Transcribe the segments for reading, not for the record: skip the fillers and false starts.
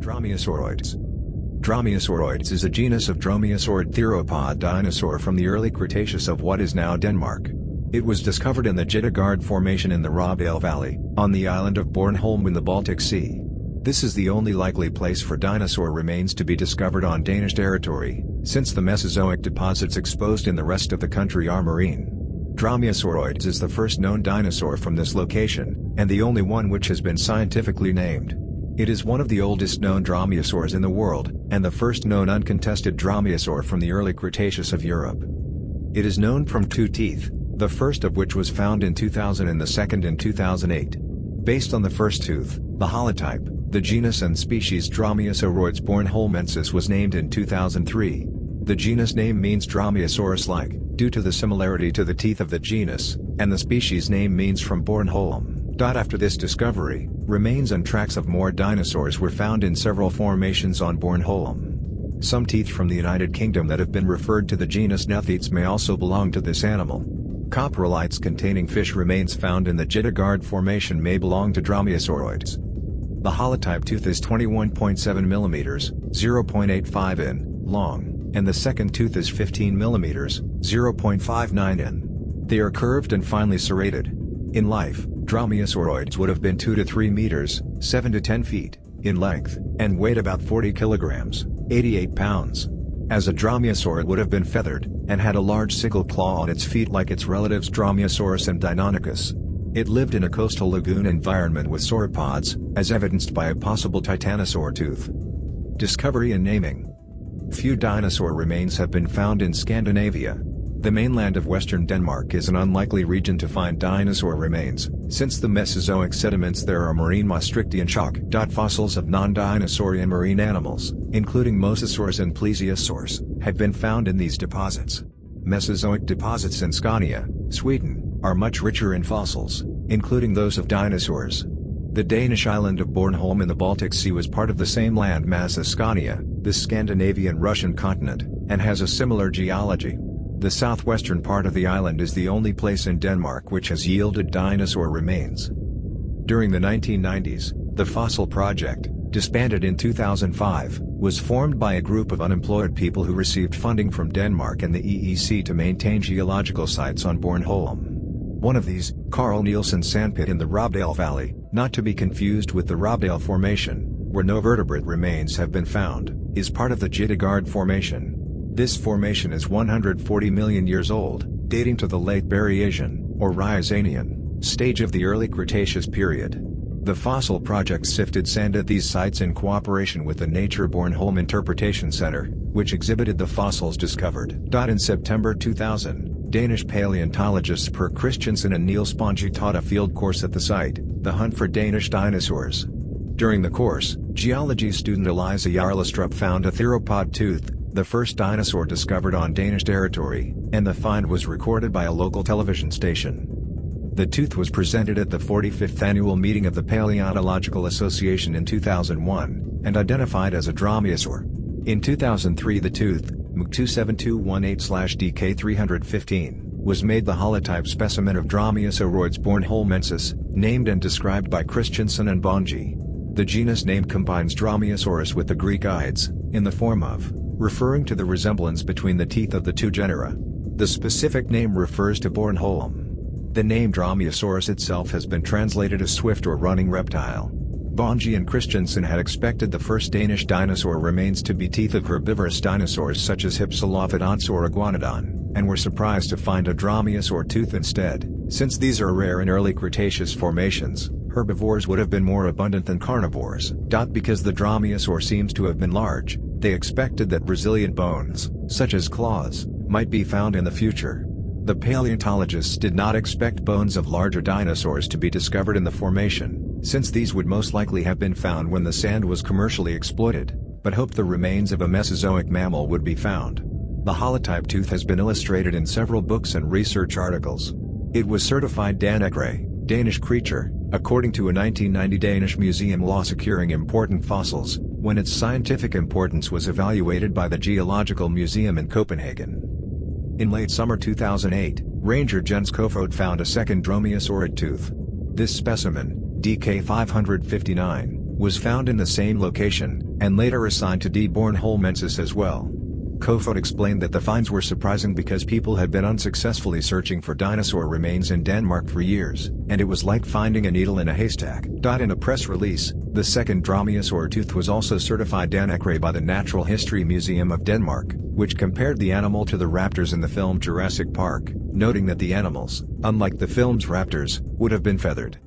Dromaeosauroids. Dromaeosauroids is a genus of dromaeosaurid theropod dinosaur from the early Cretaceous of what is now Denmark. It was discovered in the Jydegaard Formation in the Robbedale Valley, on the island of Bornholm in the Baltic Sea. This is the only likely place for dinosaur remains to be discovered on Danish territory, since the Mesozoic deposits exposed in the rest of the country are marine. Dromaeosauroids is the first known dinosaur from this location, and the only one which has been scientifically named. It is one of the oldest known dromaeosaurs in the world, and the first known uncontested dromaeosaur from the early Cretaceous of Europe. It is known from two teeth, the first of which was found in 2000 and the second in 2008. Based on the first tooth, the holotype, the genus and species Dromaeosauroides Bornholmensis was named in 2003. The genus name means dromaeosaurus-like, due to the similarity to the teeth of the genus, and the species name means from Bornholm. After this discovery, remains and tracks of more dinosaurs were found in several formations on Bornholm. Some teeth from the United Kingdom that have been referred to the genus Nethetes may also belong to this animal. Coprolites containing fish remains found in the Jydegaard Formation may belong to Dromaeosauroids. The holotype tooth is 21.7 mm, 0.85 in, long, and the second tooth is 15 mm, 0.59 in. They are curved and finely serrated. In life, Dromaeosauroids would have been 2 to 3 meters, 7 to 10 feet, in length, and weighed about 40 kilograms, 88 pounds. As a dromaeosaur it would have been feathered, and had a large sickle claw on its feet like its relatives Dromaeosaurus and Deinonychus. It lived in a coastal lagoon environment with sauropods, as evidenced by a possible titanosaur tooth. Discovery and naming. Few dinosaur remains have been found in Scandinavia. The mainland of western Denmark is an unlikely region to find dinosaur remains, since the Mesozoic sediments there are marine Maastrichtian chalk. Fossils of non-dinosaurian marine animals, including mosasaurs and plesiosaurs, have been found in these deposits. Mesozoic deposits in Scania, Sweden, are much richer in fossils, including those of dinosaurs. The Danish island of Bornholm in the Baltic Sea was part of the same land mass as Scania, the Scandinavian Russian continent, and has a similar geology. The southwestern part of the island is the only place in Denmark which has yielded dinosaur remains. During the 1990s, the Fossil Project, disbanded in 2005, was formed by a group of unemployed people who received funding from Denmark and the EEC to maintain geological sites on Bornholm. One of these, Carl Nielsen Sandpit in the Robbedale Valley, not to be confused with the Robbedale Formation, where no vertebrate remains have been found, is part of the Jydegaard Formation. This formation is 140 million years old, dating to the late Berriasian, or Rhizanian, stage of the early Cretaceous period. The Fossil Project sifted sand at these sites in cooperation with the Nature Bornholm Interpretation Center, which exhibited the fossils discovered. In September 2000, Danish paleontologists Per Christiansen and Niels Sponge taught a field course at the site, The Hunt for Danish Dinosaurs. During the course, geology student Eliza Jarlestrup found a theropod tooth, the first dinosaur discovered on Danish territory, and the find was recorded by a local television station. The tooth was presented at the 45th annual meeting of the Paleontological Association in 2001, and identified as a dromaeosaur. In 2003 the tooth, MK27218/DK315, was made the holotype specimen of Dromaeosauroides Bornholmensis, named and described by Christiansen and Bonge. The genus name combines Dromaeosaurus with the Greek ides, in the form of, referring to the resemblance between the teeth of the two genera. The specific name refers to Bornholm. The name Dromaeosaurus itself has been translated as swift or running reptile. Bonge and Christiansen had expected the first Danish dinosaur remains to be teeth of herbivorous dinosaurs such as Hypsilophodonts or Iguanodon, and were surprised to find a dromaeosaur tooth instead. Since these are rare in early Cretaceous formations, herbivores would have been more abundant than carnivores. Because the dromaeosaur seems to have been large, they expected that resilient bones, such as claws, might be found in the future. The paleontologists did not expect bones of larger dinosaurs to be discovered in the formation, since these would most likely have been found when the sand was commercially exploited, but hoped the remains of a Mesozoic mammal would be found. The holotype tooth has been illustrated in several books and research articles. It was certified Dannekrae, Danish creature, according to a 1990 Danish museum law securing important fossils, when its scientific importance was evaluated by the Geological Museum in Copenhagen. In late summer 2008, ranger Jens Kofod found a second dromaeosaurid tooth. This specimen, DK559, was found in the same location, and later assigned to D. Bornholmensis as well. Kofod explained that the finds were surprising because people had been unsuccessfully searching for dinosaur remains in Denmark for years, and it was like finding a needle in a haystack. In a press release, the second dromaeosaur tooth was also certified Danakray by the Natural History Museum of Denmark, which compared the animal to the raptors in the film Jurassic Park, noting that the animals, unlike the film's raptors, would have been feathered.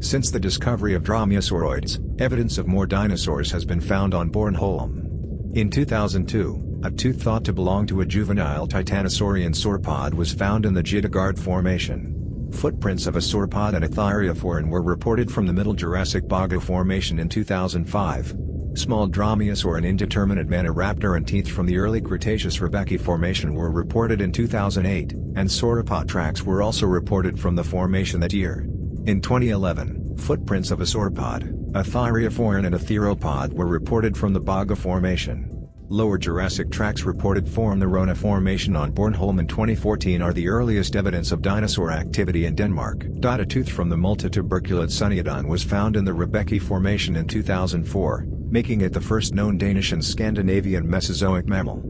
Since the discovery of dromaeosauroids, evidence of more dinosaurs has been found on Bornholm. In 2002, a tooth thought to belong to a juvenile titanosaurian sauropod was found in the Jydegaard Formation. Footprints of a sauropod and a thyreophorine were reported from the Middle Jurassic Boggo Formation in 2005. Small dromaeosaur and indeterminate maniraptor and teeth from the Early Cretaceous Robbedale Formation were reported in 2008, and sauropod tracks were also reported from the formation that year. In 2011, footprints of a sauropod, a thyreophorine and a theropod were reported from the Boggo Formation. Lower Jurassic tracks reported from the Rona Formation on Bornholm in 2014 are the earliest evidence of dinosaur activity in Denmark. A tooth from the multituberculate Suniodon was found in the Robbedale Formation in 2004, making it the first known Danish and Scandinavian Mesozoic mammal.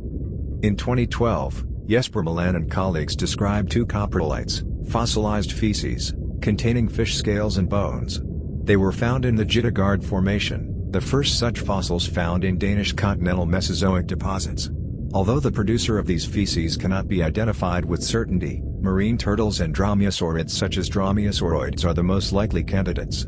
In 2012, Jesper Milan and colleagues described two coprolites, fossilized feces, containing fish scales and bones. They were found in the Jydegaard Formation, the first such fossils found in Danish continental Mesozoic deposits. Although the producer of these feces cannot be identified with certainty, marine turtles and dromaeosaurids such as dromaeosauroids are the most likely candidates.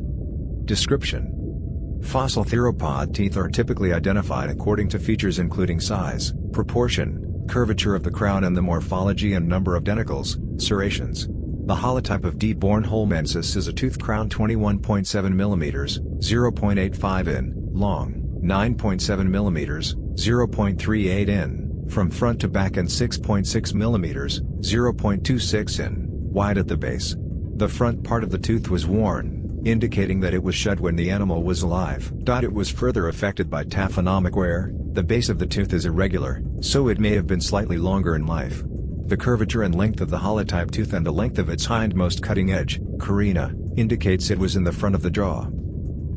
Description: fossil theropod teeth are typically identified according to features including size, proportion, curvature of the crown and the morphology and number of denticles, serrations. The holotype of D. bornholmensis is a tooth crown 21.7 mm, 0.85 in, long, 9.7 mm, 0.38 in, from front to back and 6.6 mm, 0.26 in, wide at the base. The front part of the tooth was worn, indicating that it was shed when the animal was alive. It was further affected by taphonomic wear. The base of the tooth is irregular, so it may have been slightly longer in life. The curvature and length of the holotype tooth and the length of its hindmost cutting edge, carina, indicates it was in the front of the jaw.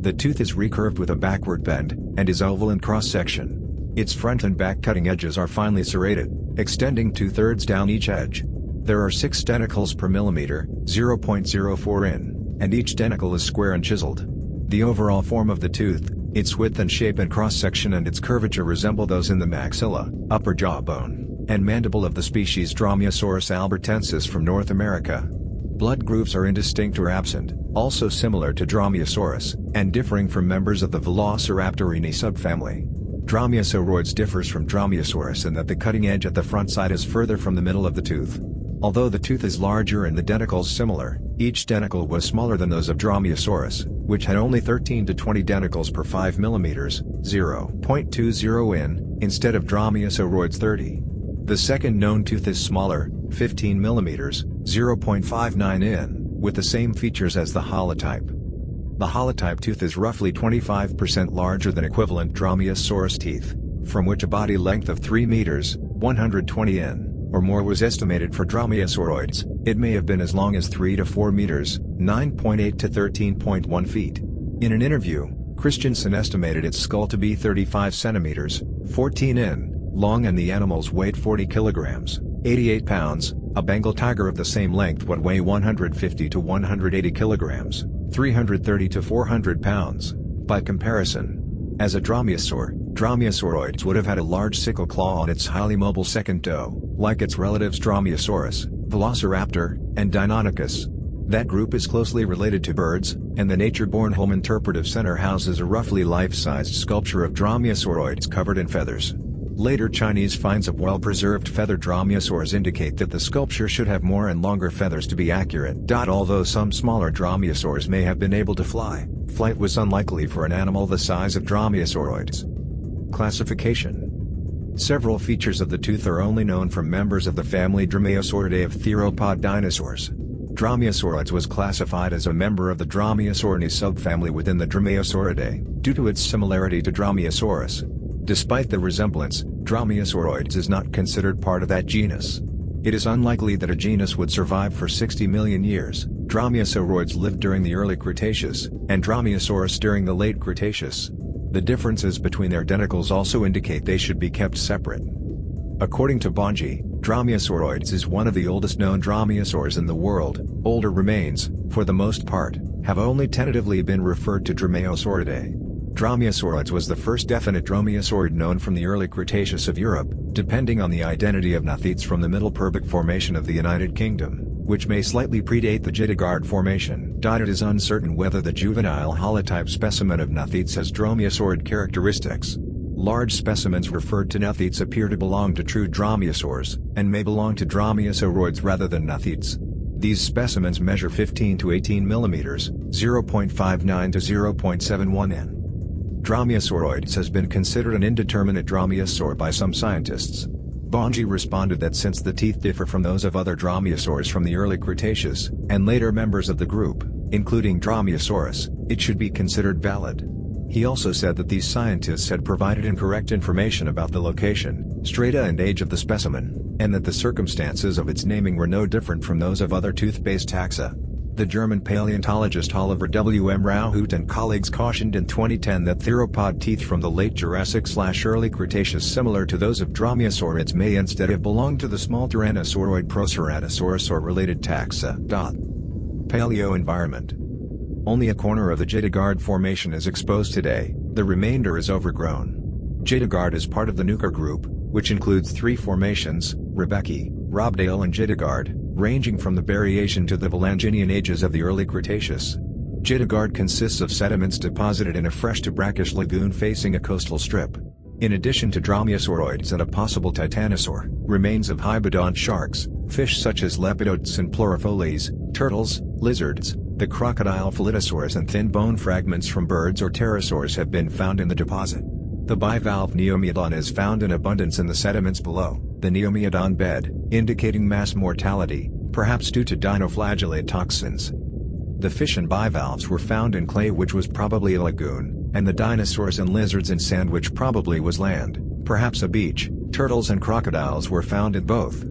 The tooth is recurved with a backward bend, and is oval in cross-section. Its front and back cutting edges are finely serrated, extending 2/3 down each edge. There are 6 denticles per millimeter, 0.04 in, and each denticle is square and chiseled. The overall form of the tooth, its width and shape and cross-section and its curvature resemble those in the maxilla, upper jawbone, and mandible of the species Dromaeosaurus albertensis from North America. Blood grooves are indistinct or absent, also similar to Dromaeosaurus, and differing from members of the Velociraptorini subfamily. Dromaeosauroids differs from Dromaeosaurus in that the cutting edge at the front side is further from the middle of the tooth. Although the tooth is larger and the denticles similar, each denticle was smaller than those of Dromaeosaurus, which had only 13 to 20 denticles per 5 mm, 0.20 in, instead of Dromaeosauroids 30. The second known tooth is smaller, 15 mm, 0.59 in, with the same features as the holotype. The holotype tooth is roughly 25% larger than equivalent Dromaeosaurus teeth, from which a body length of 3 meters, 120 in, or more was estimated for Dromaeosauroids. It may have been as long as 3 to 4 meters, 9.8 to 13.1 feet. In an interview, Christensen estimated its skull to be 35 centimeters, 14 in, long and the animal's weight 40 kilograms, 88 pounds. A Bengal tiger of the same length would weigh 150 to 180 kilograms, 330 to 400 pounds. By comparison, as a dromaeosaur, Dromaeosauroids would have had a large sickle claw on its highly mobile second toe, like its relatives Dromaeosaurus, Velociraptor, and Deinonychus. That group is closely related to birds, and the Nature Bornholm Interpretive Center houses a roughly life-sized sculpture of Dromaeosauroids covered in feathers. Later Chinese finds of well-preserved feathered dromaeosaurs indicate that the sculpture should have more and longer feathers to be accurate. Although some smaller dromaeosaurs may have been able to fly, flight was unlikely for an animal the size of Dromaeosauroids. Classification. Several features of the tooth are only known from members of the family Dromaeosauridae of theropod dinosaurs. Dromaeosaurids was classified as a member of the Dromaeosauridae subfamily within the Dromaeosauridae, due to its similarity to Dromaeosaurus. Despite the resemblance, Dromaeosauroids is not considered part of that genus. It is unlikely that a genus would survive for 60 million years. Dromaeosauroids lived during the Early Cretaceous, and Dromaeosaurs during the Late Cretaceous. The differences between their denticles also indicate they should be kept separate. According to Bonji, Dromaeosauroids is one of the oldest known dromaeosaurs in the world. Older remains, for the most part, have only tentatively been referred to Dromaeosauridae. Dromaeosaurids was the first definite dromaeosaurid known from the Early Cretaceous of Europe, depending on the identity of gnathites from the Middle Purbeck Formation of the United Kingdom, which may slightly predate the Jydegaard Formation. It is uncertain whether the juvenile holotype specimen of gnathites has dromaeosaurid characteristics. Large specimens referred to gnathites appear to belong to true dromaeosaurs, and may belong to dromaeosauroids rather than gnathites. These specimens measure 15 to 18 mm, 0.59 to 0.71 in. Dromaeosauroids has been considered an indeterminate dromaeosaur by some scientists. Bonji responded that since the teeth differ from those of other dromaeosaurs from the Early Cretaceous, and later members of the group, including Dromaeosaurus, it should be considered valid. He also said that these scientists had provided incorrect information about the location, strata and age of the specimen, and that the circumstances of its naming were no different from those of other tooth-based taxa. The German paleontologist Oliver W. M. Rauhut and colleagues cautioned in 2010 that theropod teeth from the late Jurassic/Early Cretaceous similar to those of dromaeosaurids may instead have belonged to the small tyrannosauroid Proceratosaurus or related taxa. Paleo environment. Only a corner of the Jydegaard Formation is exposed today, the remainder is overgrown. Jydegaard is part of the Neuker group, which includes 3 formations, Rebecki, Robbedale and Jydegaard, ranging from the Berriasian to the Valanginian ages of the Early Cretaceous. Jydegaard consists of sediments deposited in a fresh to brackish lagoon facing a coastal strip. In addition to dromaeosauroids and a possible titanosaur, remains of hybodont sharks, fish such as lepidotes and pleuropholes, turtles, lizards, the crocodile Phyllitosaurus and thin bone fragments from birds or pterosaurs have been found in the deposit. The bivalve Neomeodon is found in abundance in the sediments below the Neomeodon bed, indicating mass mortality, perhaps due to dinoflagellate toxins. The fish and bivalves were found in clay, which was probably a lagoon, and the dinosaurs and lizards in sand, which probably was land, perhaps a beach. Turtles and crocodiles were found in both.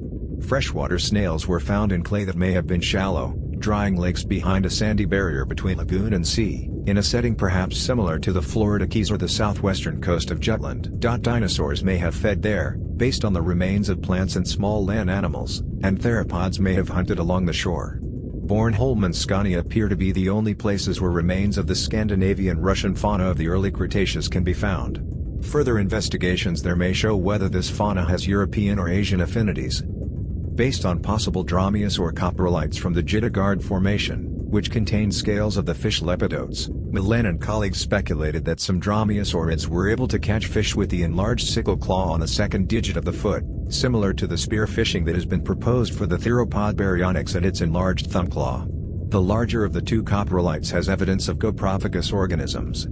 Freshwater snails were found in clay that may have been shallow, drying lakes behind a sandy barrier between lagoon and sea, in a setting perhaps similar to the Florida Keys or the southwestern coast of Jutland. Dinosaurs may have fed there, based on the remains of plants and small land animals, and theropods may have hunted along the shore. Bornholm and Scania appear to be the only places where remains of the Scandinavian Russian fauna of the Early Cretaceous can be found. Further investigations there may show whether this fauna has European or Asian affinities. Based on possible dromaeosaur coprolites from the Jydegaard Formation, which contained scales of the fish lepidotes, Milan and colleagues speculated that some dromaeosaurids were able to catch fish with the enlarged sickle claw on the second digit of the foot, similar to the spear fishing that has been proposed for the theropod baryonyx and its enlarged thumb claw. The larger of the two coprolites has evidence of coprophagus organisms,